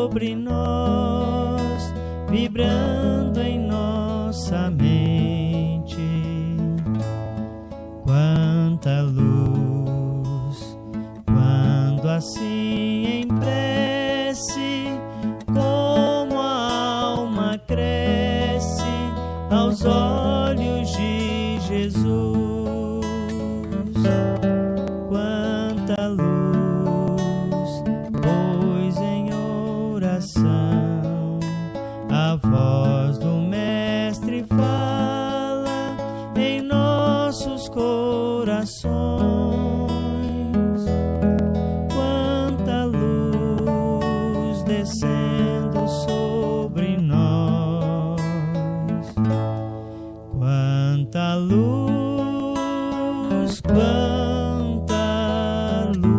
sobre nós, vibrando em nossa mente. Quanta luz, quando assim em prece, como a alma cresce aos olhos de Jesus. Quanta luz, pois em oração a voz do Mestre fala em nossos corações. Quanta luz descendo sobre nós. Quanta luz, quanta luz.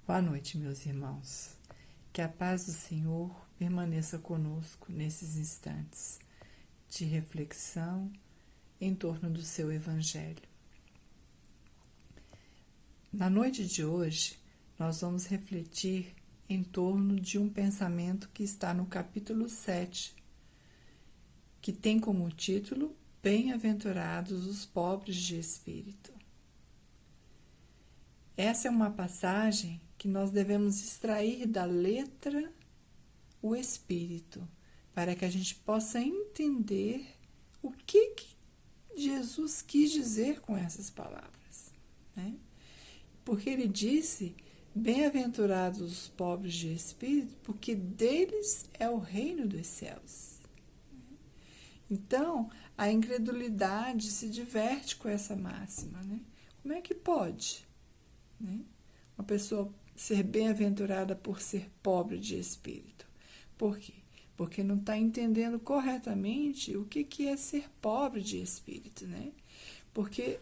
Boa noite, meus irmãos. Que a paz do Senhor permaneça conosco nesses instantes de reflexão em torno do seu Evangelho. Na noite de hoje, nós vamos refletir em torno de um pensamento que está no capítulo 7, que tem como título Bem-aventurados os pobres de espírito. Essa é uma passagem que nós devemos extrair da letra o Espírito, para que a gente possa entender o que Jesus quis dizer com essas palavras, né? Porque ele disse, bem-aventurados os pobres de espírito, porque deles é o reino dos céus. Então, a incredulidade se diverte com essa máxima, né? Como é que pode, né, uma pessoa ser bem-aventurada por ser pobre de espírito? Por quê? Porque não está entendendo corretamente o que é ser pobre de espírito, né? Porque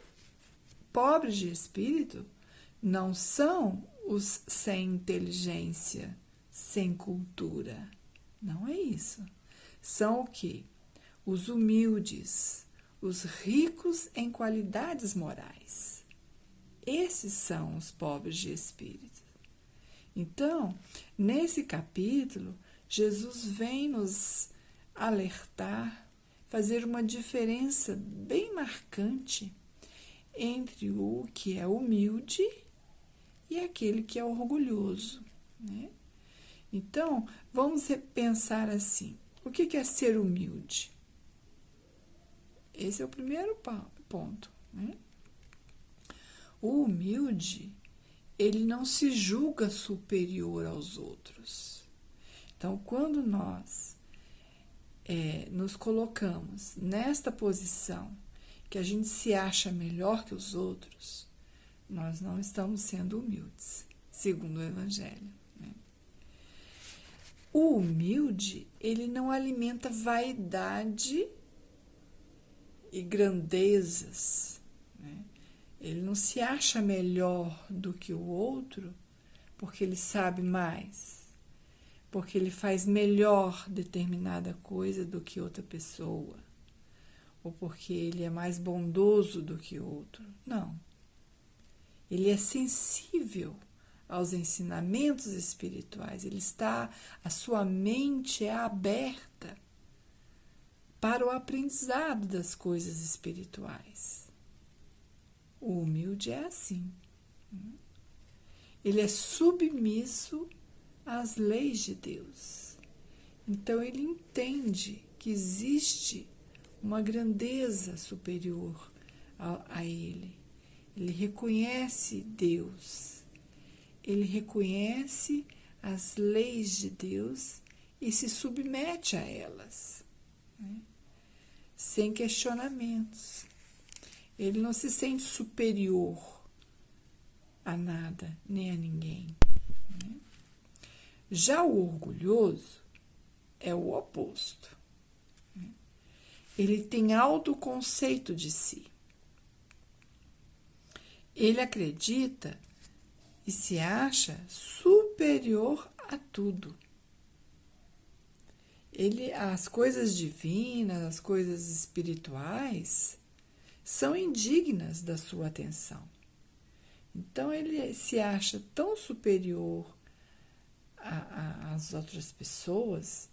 pobres de espírito não são os sem inteligência, sem cultura. Não é isso. São o quê? Os humildes, os ricos em qualidades morais. Esses são os pobres de espírito. Então, nesse capítulo, Jesus vem nos alertar, fazer uma diferença bem marcante entre o que é humilde e aquele que é orgulhoso, né? Então, vamos pensar assim, o que é ser humilde? Esse é o primeiro ponto, né? O humilde, ele não se julga superior aos outros. Então, quando nós nos colocamos nesta posição, que a gente se acha melhor que os outros, nós não estamos sendo humildes, segundo o Evangelho, né? O humilde, ele não alimenta vaidade e grandezas, né? Ele não se acha melhor do que o outro porque ele sabe mais, porque ele faz melhor determinada coisa do que outra pessoa, ou porque ele é mais bondoso do que outro. Não. Ele é sensível aos ensinamentos espirituais, a sua mente é aberta para o aprendizado das coisas espirituais. O humilde é assim. Ele é submisso às leis de Deus. Então ele entende que existe uma grandeza superior a ele. Ele reconhece Deus. Ele reconhece as leis de Deus e se submete a elas, né? Sem questionamentos. Ele não se sente superior a nada, nem a ninguém, né? Já o orgulhoso é o oposto, né? Ele tem autoconceito de si. Ele acredita e se acha superior a tudo. As coisas divinas, as coisas espirituais, são indignas da sua atenção. Então, ele se acha tão superior às outras pessoas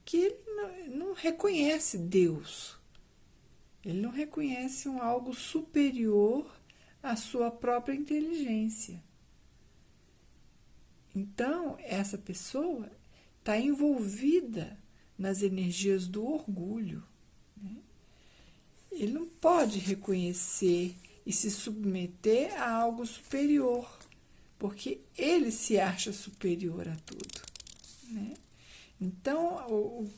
que ele não reconhece Deus. Ele não reconhece algo superior à sua própria inteligência. Então, essa pessoa está envolvida nas energias do orgulho, né? Ele não pode reconhecer e se submeter a algo superior, porque ele se acha superior a tudo, né? Então,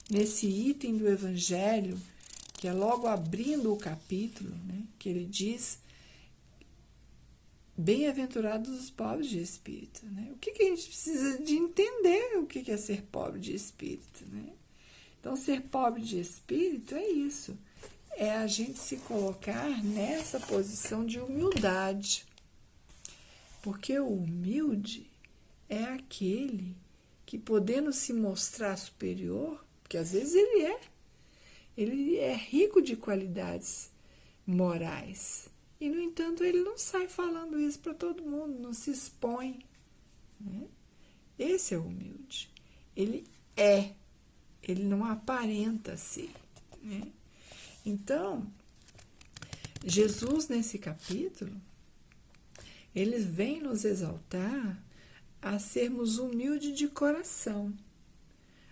nesse item do Evangelho, que é logo abrindo o capítulo, né, que ele diz: bem-aventurados os pobres de espírito, né? O que a gente precisa de entender o que é ser pobre de espírito, né? Então, ser pobre de espírito é isso. É a gente se colocar nessa posição de humildade. Porque o humilde é aquele que, podendo se mostrar superior, porque às vezes ele é rico de qualidades morais. E, no entanto, ele não sai falando isso para todo mundo, não se expõe, né? Esse é o humilde. Ele não aparenta ser, né? Então, Jesus, nesse capítulo, ele vem nos exaltar a sermos humildes de coração,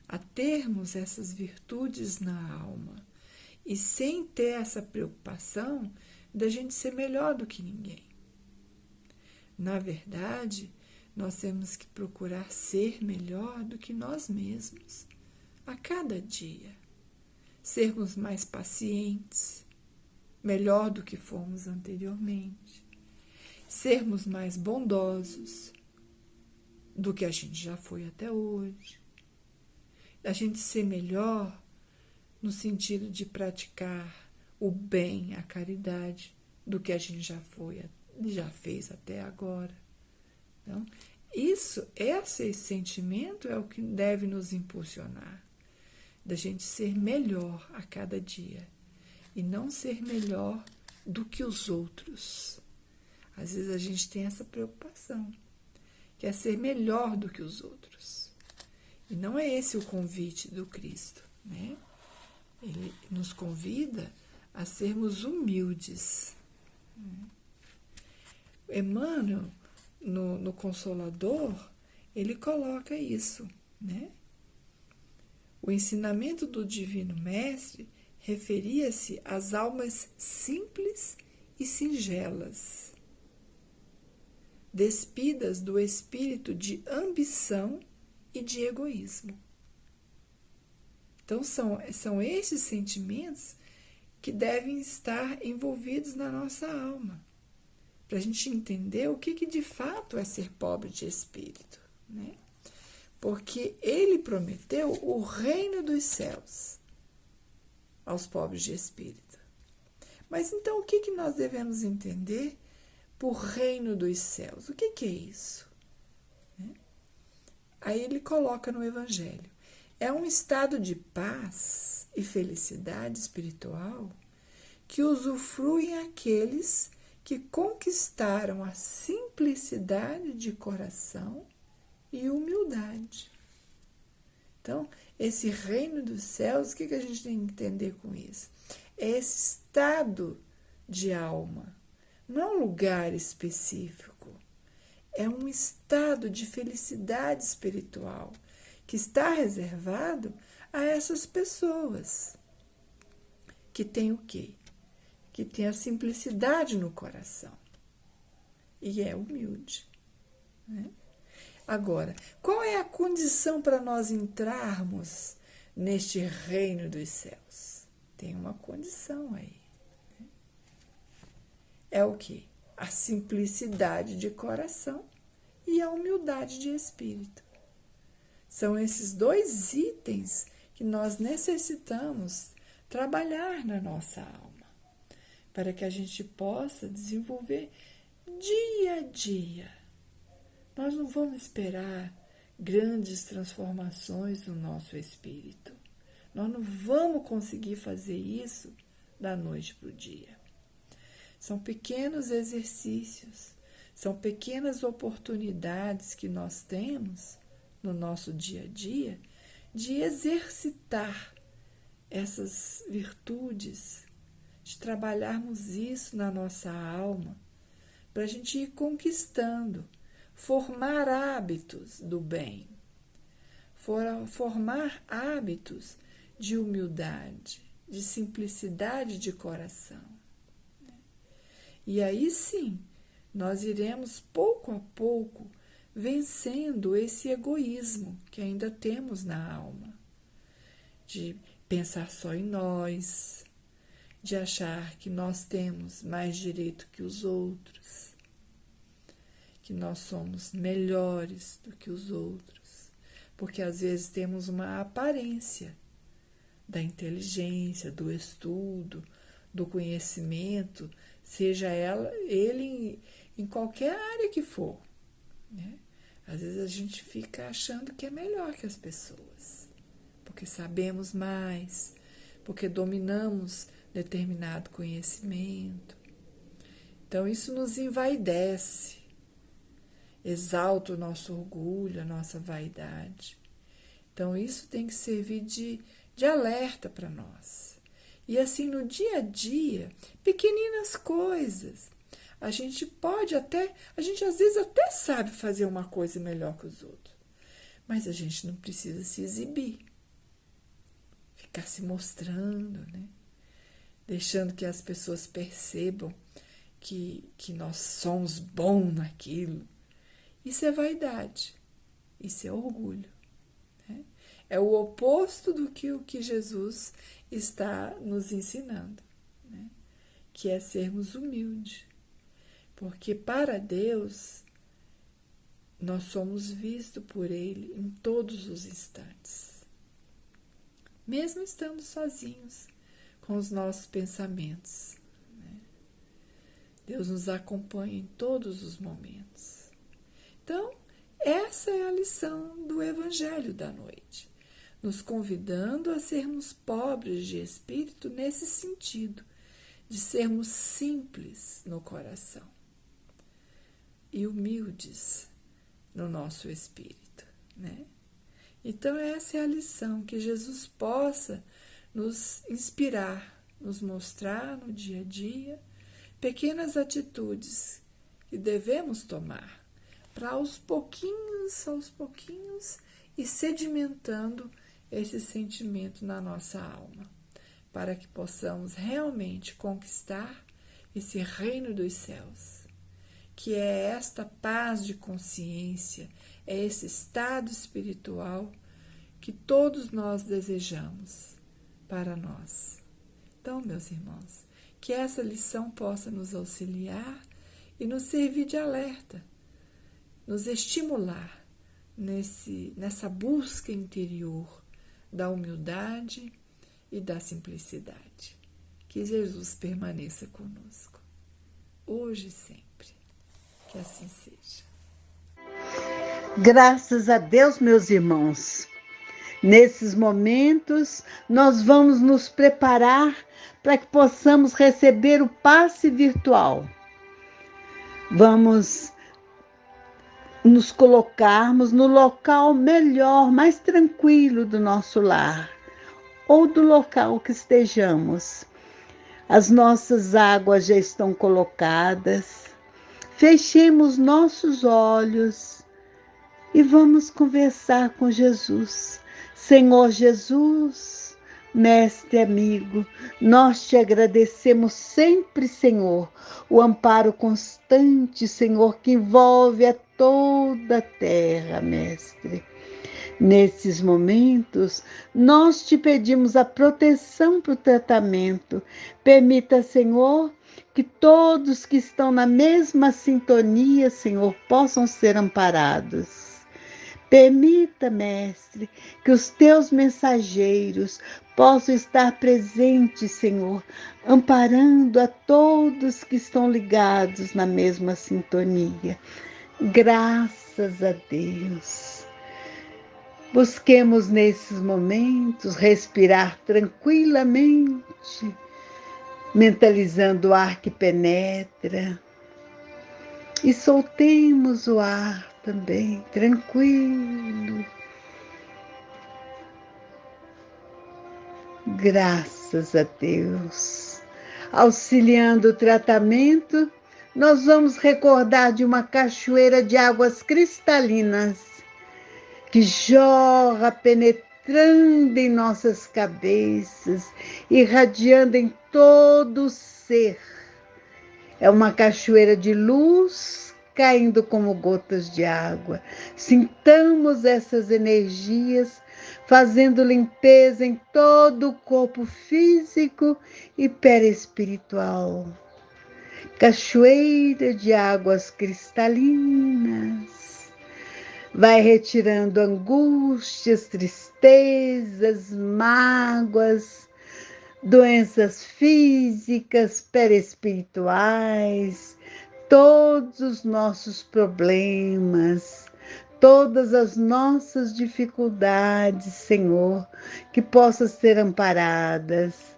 a termos essas virtudes na alma e sem ter essa preocupação da gente ser melhor do que ninguém. Na verdade, nós temos que procurar ser melhor do que nós mesmos, a cada dia. Sermos mais pacientes, melhor do que fomos anteriormente. Sermos mais bondosos do que a gente já foi até hoje. A gente ser melhor no sentido de praticar o bem, a caridade, do que a gente já fez até agora. Então, esse sentimento é o que deve nos impulsionar, da gente ser melhor a cada dia e não ser melhor do que os outros. Às vezes a gente tem essa preocupação, que é ser melhor do que os outros. E não é esse o convite do Cristo, né? Ele nos convida a sermos humildes. Emmanuel, no Consolador, ele coloca isso, né? O ensinamento do Divino Mestre referia-se às almas simples e singelas, despidas do espírito de ambição e de egoísmo. Então, são esses sentimentos que devem estar envolvidos na nossa alma, para a gente entender o que de fato é ser pobre de espírito, né? Porque ele prometeu o reino dos céus aos pobres de espírito. Mas então o que nós devemos entender por reino dos céus? O que é isso? Aí ele coloca no Evangelho: é um estado de paz e felicidade espiritual que usufruem aqueles que conquistaram a simplicidade de coração e humildade. Então, Esse reino dos céus, o que a gente tem que entender com isso? É esse estado de alma. Não é um lugar específico. É um estado de felicidade espiritual que está reservado a essas pessoas que têm o quê? Que têm a simplicidade no coração e é humilde, né? Agora, qual é a condição para nós entrarmos neste reino dos céus? Tem uma condição aí. É o quê? A simplicidade de coração e a humildade de espírito. São esses dois itens que nós necessitamos trabalhar na nossa alma, para que a gente possa desenvolver dia a dia. Nós não vamos esperar grandes transformações no nosso espírito. Nós não vamos conseguir fazer isso da noite para o dia. São pequenos exercícios, são pequenas oportunidades que nós temos no nosso dia a dia de exercitar essas virtudes, de trabalharmos isso na nossa alma, para a gente ir conquistando, formar hábitos do bem, formar hábitos de humildade, de simplicidade de coração. E aí sim, nós iremos pouco a pouco vencendo esse egoísmo que ainda temos na alma, de pensar só em nós, de achar que nós temos mais direito que os outros, que nós somos melhores do que os outros, porque às vezes temos uma aparência da inteligência, do estudo, do conhecimento, seja ele em qualquer área que for, né? Às vezes a gente fica achando que é melhor que as pessoas, porque sabemos mais, porque dominamos determinado conhecimento. Então isso nos envaidece, exalta o nosso orgulho, a nossa vaidade. Então isso tem que servir de alerta para nós. E assim no dia a dia, pequeninas coisas. A gente às vezes até sabe fazer uma coisa melhor que os outros, mas a gente não precisa se exibir, ficar se mostrando, né? Deixando que as pessoas percebam que nós somos bons naquilo. Isso é vaidade, isso é orgulho, né? É o oposto do que o que Jesus está nos ensinando, né? Que é sermos humildes. Porque para Deus, nós somos vistos por Ele em todos os instantes. Mesmo estando sozinhos com os nossos pensamentos, né? Deus nos acompanha em todos os momentos. Então, essa é a lição do Evangelho da noite, nos convidando a sermos pobres de espírito nesse sentido, de sermos simples no coração e humildes no nosso espírito, né? Então essa é a lição, que Jesus possa nos inspirar, nos mostrar no dia a dia pequenas atitudes que devemos tomar para aos pouquinhos ir sedimentando esse sentimento na nossa alma, para que possamos realmente conquistar esse reino dos céus, que é esta paz de consciência, é esse estado espiritual que todos nós desejamos para nós. Então, meus irmãos, que essa lição possa nos auxiliar e nos servir de alerta, nos estimular nessa busca interior da humildade e da simplicidade. Que Jesus permaneça conosco, hoje e sempre. Que assim seja. Graças a Deus, meus irmãos. Nesses momentos, nós vamos nos preparar para que possamos receber o passe virtual. Vamos nos colocarmos no local melhor, mais tranquilo do nosso lar ou do local que estejamos. As nossas águas já estão colocadas. Fechemos nossos olhos e vamos conversar com Jesus. Senhor Jesus, mestre amigo, nós te agradecemos sempre, Senhor, o amparo constante, Senhor, que envolve a toda a terra, mestre. Nesses momentos, nós te pedimos a proteção para o tratamento. Permita, Senhor, que todos que estão na mesma sintonia, Senhor, possam ser amparados. Permita, mestre, que os teus mensageiros possam estar presentes, Senhor, amparando a todos que estão ligados na mesma sintonia. Graças a Deus. Busquemos nesses momentos respirar tranquilamente, mentalizando o ar que penetra, e soltemos o ar também, tranquilo. Graças a Deus. Auxiliando o tratamento, nós vamos recordar de uma cachoeira de águas cristalinas que jorra penetrando em nossas cabeças, irradiando em todo o ser. É uma cachoeira de luz caindo como gotas de água. Sintamos essas energias fazendo limpeza em todo o corpo físico e perispiritual. Cachoeira de águas cristalinas. Vai retirando angústias, tristezas, mágoas, doenças físicas, perispirituais, todos os nossos problemas, todas as nossas dificuldades, Senhor, que possam ser amparadas,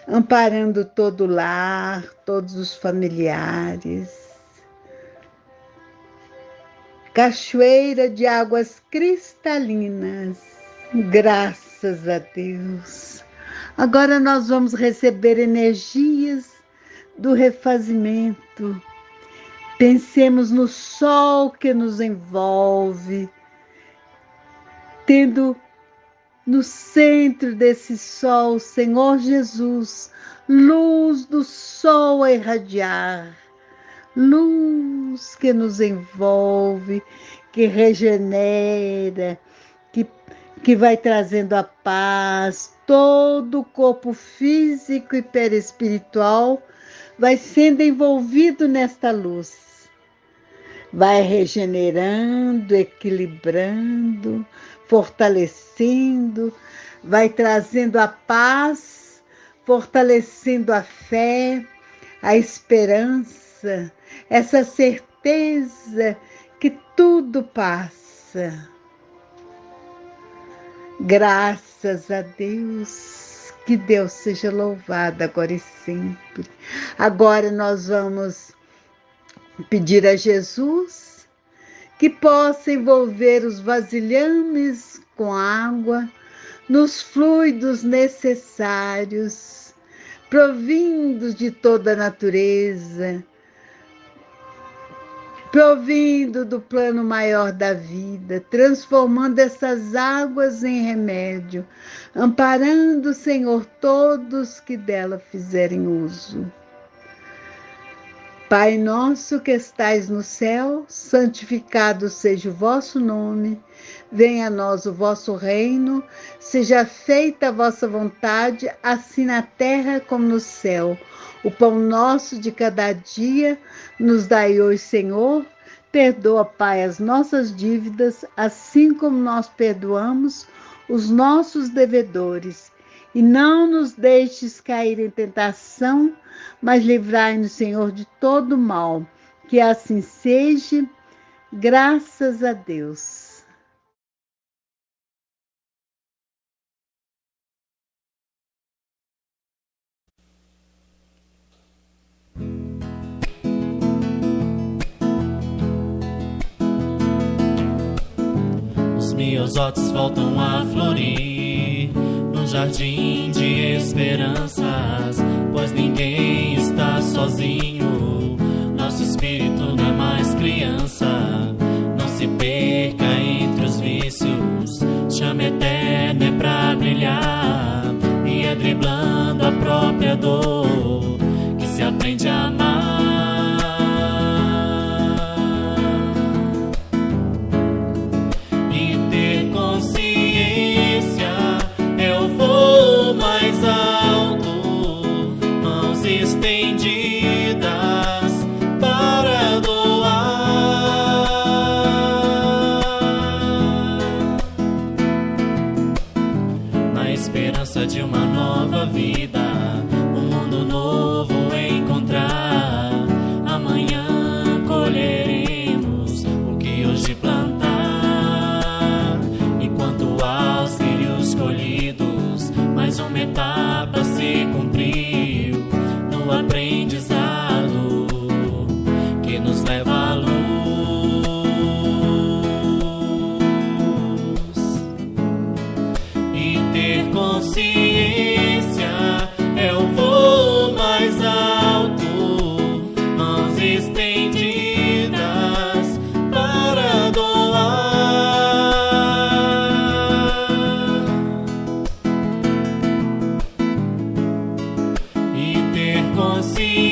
amparando todo o lar, todos os familiares. Cachoeira de águas cristalinas, graças a Deus. Agora nós vamos receber energias do refazimento. Pensemos no sol que nos envolve, tendo no centro desse sol, Senhor Jesus, luz do sol a irradiar. Luz que nos envolve, que regenera, que vai trazendo a paz, todo o corpo físico e perispiritual vai sendo envolvido nesta luz. Vai regenerando, equilibrando, fortalecendo, vai trazendo a paz, fortalecendo a fé, a esperança, essa certeza que tudo passa. Graças a Deus, que Deus seja louvado agora e sempre. Agora nós vamos pedir a Jesus que possa envolver os vasilhames com água nos fluidos necessários, provindos de toda a natureza, provindo do plano maior da vida, transformando essas águas em remédio, amparando, Senhor, todos que dela fizerem uso. Pai nosso que estais no céu, santificado seja o vosso nome, venha a nós o vosso reino, seja feita a vossa vontade, assim na terra como no céu. O pão nosso de cada dia nos dai hoje, Senhor. Perdoa, Pai, as nossas dívidas, assim como nós perdoamos os nossos devedores. E não nos deixes cair em tentação, mas livrai-nos, Senhor, de todo mal. Que assim seja, graças a Deus. miosótis voltam a florir num jardim de esperanças, pois ninguém está sozinho. Nosso espírito não é mais criança. Não se perca entre os vícios, chama eterna é pra brilhar, e é driblando a própria dor que se aprende a amar. Mais alto, mãos estendidas para doar, na esperança de uma nova vida, um mundo novo encontrar. Amanhã colheremos o que hoje plantar, enquanto aos lírios colhidos mais uma etapa se cumpriu no aprendizado que nos leva à luz. E ter consciência é o voo mais alto, mãos estendidas para doar. See